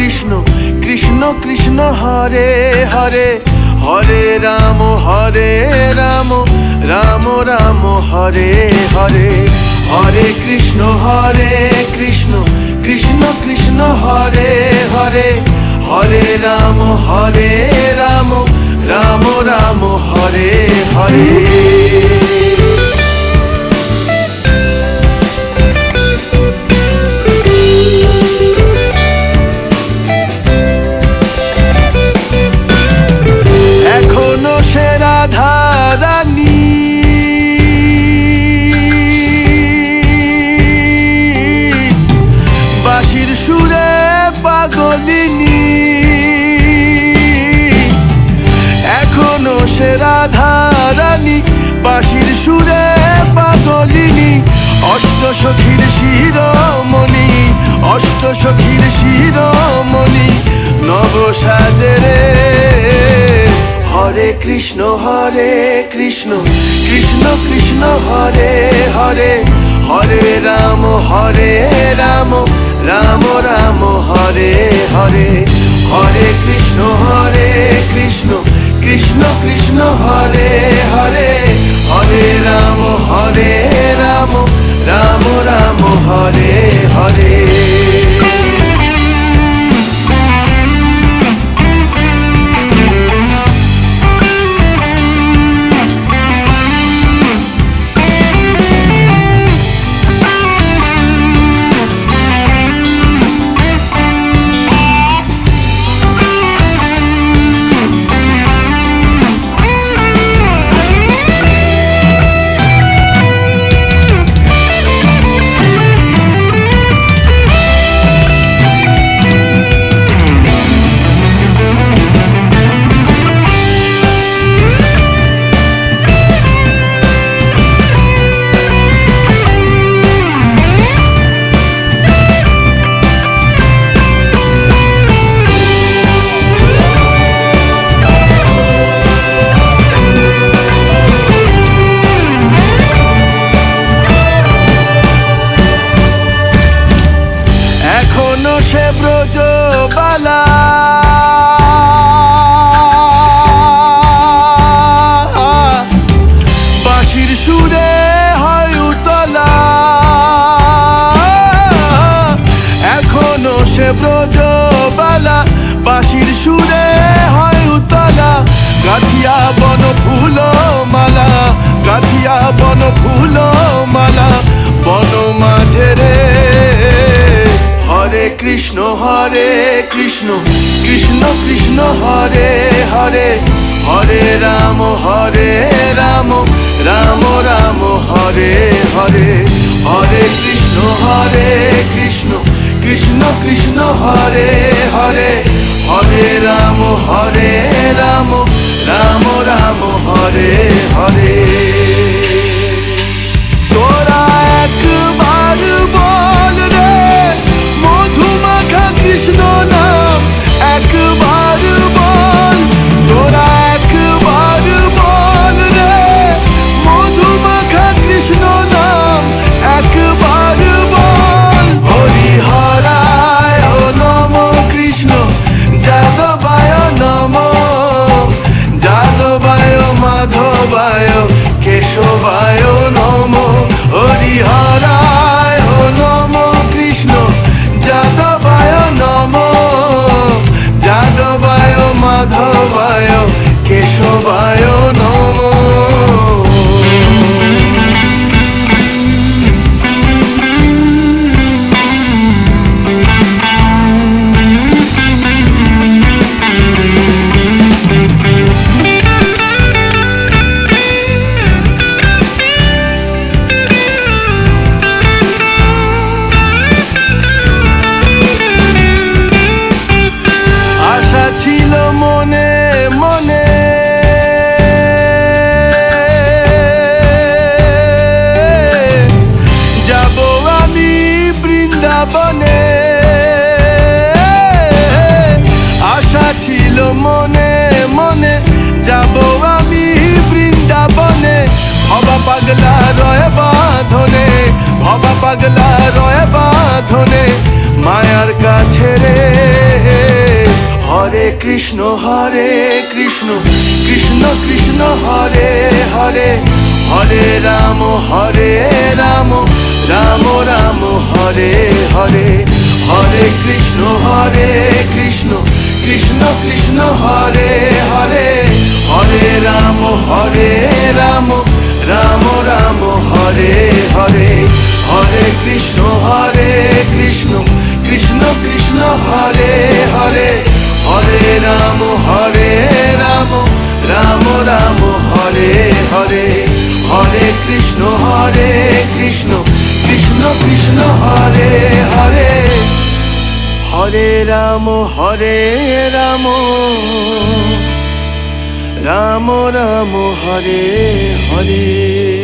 কৃষ্ণ কৃষ্ণ কৃষ্ণ হরে হরে, হরে রাম রাম রাম হরে হরে, হরে কৃষ্ণ কৃষ্ণ কৃষ্ণ হরে হরে, হরে রাম রাম রাম হরে হরে। এখনো সে রাধা রানী বাঁশির সুরে পাগলিনী, এখনো সে রাধা রানী বাঁশির সুরে পাগলিনী, অষ্টসখীর শিরোমণি, অষ্টসখীর শিরোমণি নব সাজরে। হরে কৃষ্ণ কৃষ্ণ কৃষ্ণ হরে হরে, হরে রাম রাম রাম হরে হরে, হরে কৃষ্ণ কৃষ্ণ কৃষ্ণ হরে হরে, হরে রাম রাম রাম হরে হরে। এখনো সে ব্রজবালা বাঁশির সুরে হয় উতলা, এখনো সে ব্রজবালা বাঁশির সুরে হয় উতলা, গাঁথিয়া বন ফুল মালা, গাঁথিয়া বন ফুল মালা বন মাঝে রে। হরে কৃষ্ণ কৃষ্ণ কৃষ্ণ হরে হরে, হরে রাম রাম রাম হরে হরে, হরে কৃষ্ণ কৃষ্ণ কৃষ্ণ হরে হরে, হরে রাম রাম রাম হরে হরে। তোরা একবার বল রে মধুমাখা কৃষ্ণ নাম, একবার বল তোরা একবার বল রে মধুমাখা কৃষ্ণ নাম, একবার বল। হরি হরায় নম কৃষ্ণ যাদবায় নম, যাদবায় মাধবায় কেশবায় নম, হরি হরায় নম কৃষ্ণ যাদবায় নম, যাদবায় মাধবায় কেশবায় নম। ছিল মনে মনে যাব আমি বৃন্দাবনে, আশা ছিল মনে মনে যাব আমি বৃন্দাবনে, ভবা পাগলা রয় বাঁধনে, ভবা পাগলা রয় বাঁধনে মায়ার কাছে রে। কৃষ্ণ কৃষ্ণ কৃষ্ণ হরে হরে, হরে রাম রাম রাম হরে হরে, হরে কৃষ্ণ কৃষ্ণ কৃষ্ণ হরে হরে, হরে রাম রাম রাম হরে হরে, হরে কৃষ্ণ কৃষ্ণ কৃষ্ণ হরে হরে, হরে রাম রাম রাম হরে হরে, হরে কৃষ্ণ কৃষ্ণ কৃষ্ণ হরে হরে, হরে রাম রাম রাম হরে হরে।